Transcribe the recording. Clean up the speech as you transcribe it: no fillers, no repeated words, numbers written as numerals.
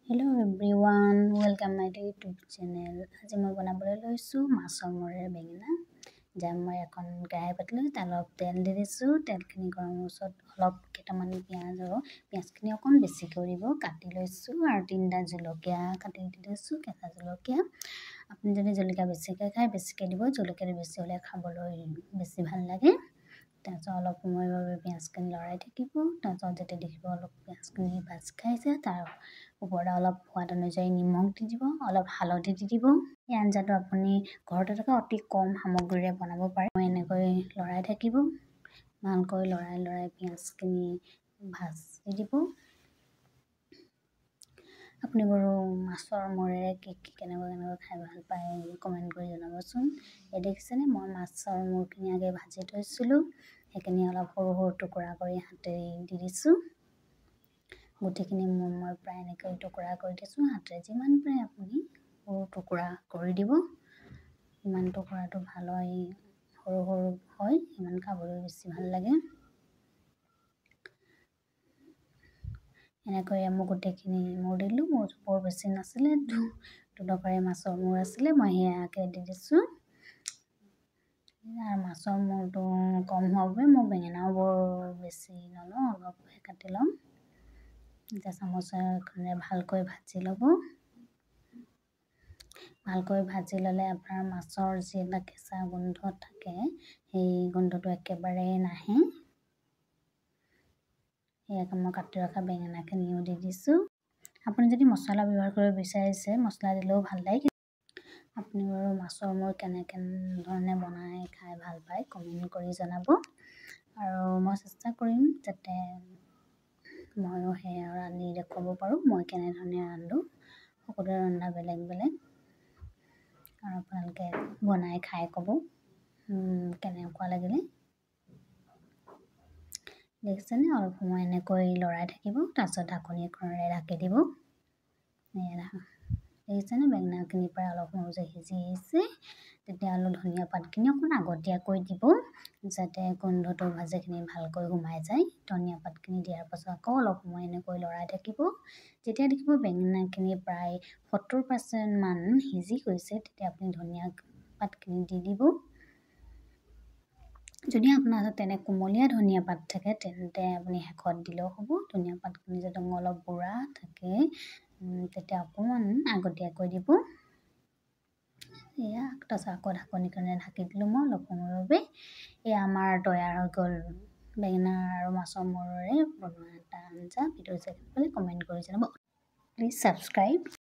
Hello everyone, welcome my YouTube channel. আজি মই বনাবলৈ লৈছো মাছৰ মূৰেৰে বেঙেনা। যাম মই এখন কেৰাহী পাতিলৈ অলপ তেল দি দিছো। তেলখিনি গৰম হোৱাৰ অলপ কেইটামান পিঁয়াজখিনি অকণ বেছি কৰিব কাটি লৈছো আৰু তিনটা জলকীয়া কাটি দি দিছো কেঁচা জলকীয়া। আপুনি যদি জলকীয়া বেছিকৈ খায় বেছিকৈ দিব, জলকীয়া বেছি হ'লে খাবলৈ বেছি ভাল লাগে। তাৰপিছত অলপ সময়ৰ বাবে পিঁয়াজখিনি লৰাই থাকিব। তাৰপিছত যেতিয়া দেখিব অলপ পিঁয়াজখিনি ভাজ খাইছে তাৰ ওপৰত অলপ সোৱাদ অনুযায়ী নিমখ দি দিব, অলপ হালধি দি দিব। এই আঞ্জাটো আপুনি ঘৰতে থকা অতি কম সামগ্ৰীৰে বনাব পাৰে। মই এনেকৈ লৰাই থাকিব, ভালকৈ লৰাই পিঁয়াজখিনি ভাজি দিব। আপুনি বাৰু মাছৰ মূৰেৰে কেনেকৈ খাই ভাল পায় কমেণ্ট কৰি জনাবচোন। এই দেখিছেনে মই মাছৰ মূৰখিনি আগে ভাজি থৈছিলোঁ, সেইখিনি অলপ সৰু সৰু টুকুৰা কৰি হাতেৰে দি দিছোঁ। গোটেইখিনি মই প্ৰায় এনেকৈ টুকুৰা কৰি দিছোঁ। হাতেৰে যিমান পাৰে আপুনি সৰু টুকুৰা কৰি দিব, ইমান টুকুৰাটো ভাল হয়, সৰু সৰু হয় ইমান খাবলৈ বেছি ভাল লাগে। এনেকৈ মই গোটেইখিনি মূৰ দিলোঁ। মোৰ বৰ বেছি নাছিলে, দুটকাৰে মাছৰ মূৰ আছিলে, মই সেয়াকে দি দিছোঁ। আৰু মাছৰ মূৰটো কম হোৱাৰ বাবে মই বেঙেনাও বৰ বেছি নলওঁ, অলপহে কাটি ল'ম। এতিয়া চামুচেৰে ভালকৈ ভাজি ল'ব। ভালকৈ ভাজি ল'লে আপোনাৰ মাছৰ যি এটা কেঁচা গোন্ধ থাকে সেই গোন্ধটো একেবাৰে নাহে। সেয়াকে মই কাটি ৰখা বেঙেনাখিনিও দি দিছোঁ। আপুনি যদি মছলা ব্যৱহাৰ কৰিব বিচাৰিছে মছলা দিলেও ভাল লাগে। আপুনি বাৰু মাছৰ মূৰ কেনেধৰণে বনাই খাই ভাল পায় কমেণ্ট কৰি জনাব। আৰু মই চেষ্টা কৰিম যাতে ময়ো সেয়া ৰান্ধি দেখুৱাব পাৰোঁ মই কেনেধৰণে ৰান্ধোঁ। সকলোৰে ৰন্ধা বেলেগ বেলেগ, আৰু আপোনালোকে বনাই খাই ক'ব কেনেকুৱা লাগিলে। দেখিছেনে অলপ সময় এনেকৈ লৰাই থাকিব, তাৰপিছত ঢাকনি এখনেৰে ঢাকি দিব। দেখিছেনে বেঙেনাখিনিৰ পৰা অলপ সময় যে সিজি আহিছে, তেতিয়া অলপ ধনিয়া পাতখিনি অকণ আগতীয়াকৈ দিব যাতে গোন্ধটো ভাজিখিনি ভালকৈ সোমাই যায়। ধনিয়া পাতখিনি দিয়াৰ পাছত আকৌ অলপ সময় এনেকৈ লৰাই থাকিব। যেতিয়া দেখিব বেঙেনাখিনি প্ৰায় 70% মান সিজি গৈছে তেতিয়া আপুনি ধনিয়া পাতখিনি দি দিব। যদি আপোনাৰ হাতত তেনে কুমলীয়া ধনিয়া পাত থাকে তেন্তে আপুনি শেষত দিলেও হ'ব। ধনিয়া পাতখিনি যদি অলপ বুঢ়া থাকে তেতিয়া অকণমান আগতীয়াকৈ দিব। এয়া তাৰপিছত আকৌ ঢাকনিখনেৰে ঢাকি দিলোঁ মই অলপ সময়ৰ বাবে। এয়া আমাৰ তৈয়াৰ হৈ গ'ল বেঙেনা আৰু মাছৰ মূৰেৰে বনোৱা এটা আঞ্জা। ভিডিঅ' চাই কমেণ্ট কৰি জনাব। Please subscribe.